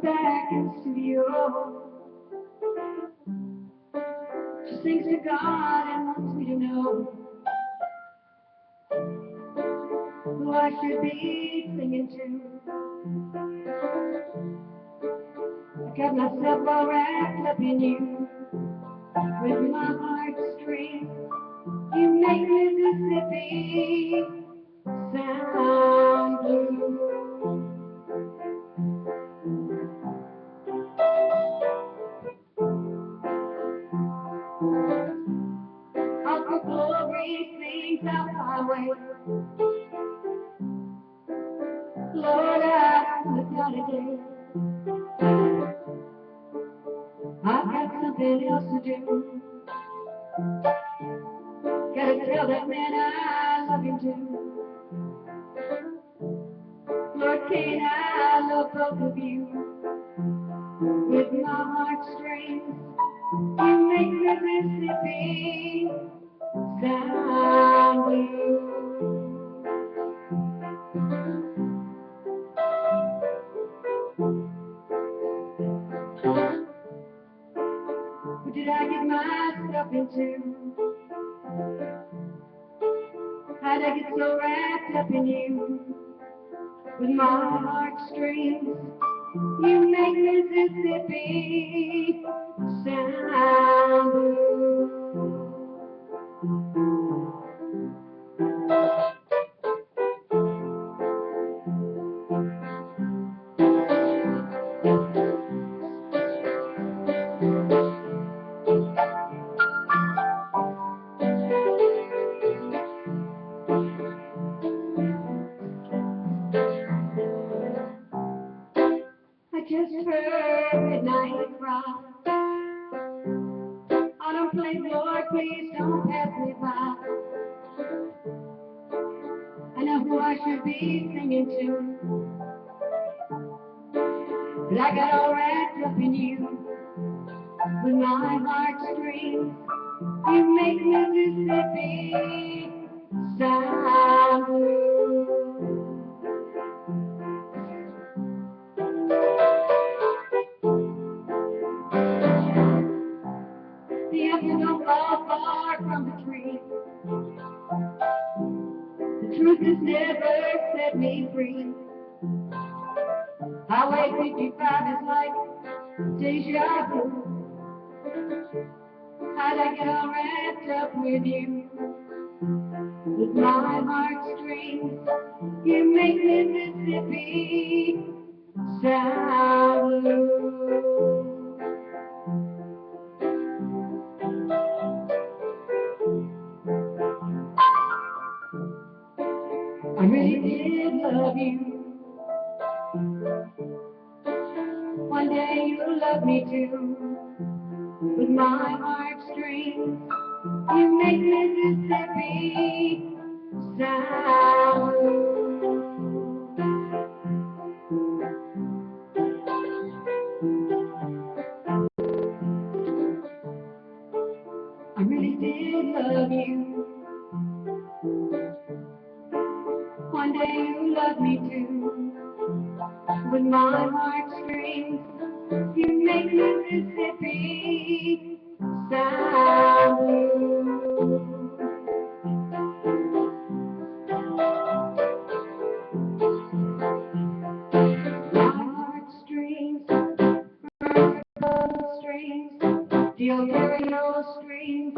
comes back in the studio. She sings to God and wants me to know who I should be singing to. I got myself all wrapped up in you, with my heartstrings. You make Mississippi sound blue. Up the glory sings out highway. Lord, I've got a day. I've got something else to do. Gotta tell that man I love him too. Lord, can't I love both of you? With my heartstrings, you make Mississippi sound blue. What did I get myself into? How'd I get so wrapped up in you? With my heartstrings, you make Mississippi sound blue. I just heard midnight cry. I don't play, Lord, please don't pass me by. I know who I should be singing to, but I got all wrapped up in you. With my heartstrings, you make Mississippi sound blue. The apples don't fall far from the tree. The truth has never set me free. Highway 55 is like deja vu. How'd I get all wrapped up with you? With my heartstrings, you make Mississippi sound blue. I really did love you. One day you'll love me too. With my heartstrings, you make Mississippi sound blue. I really did love you. One day you'll love me too. With my heartstrings, you make Mississippi sound blue. My heartstrings, strings, the Ontario strings.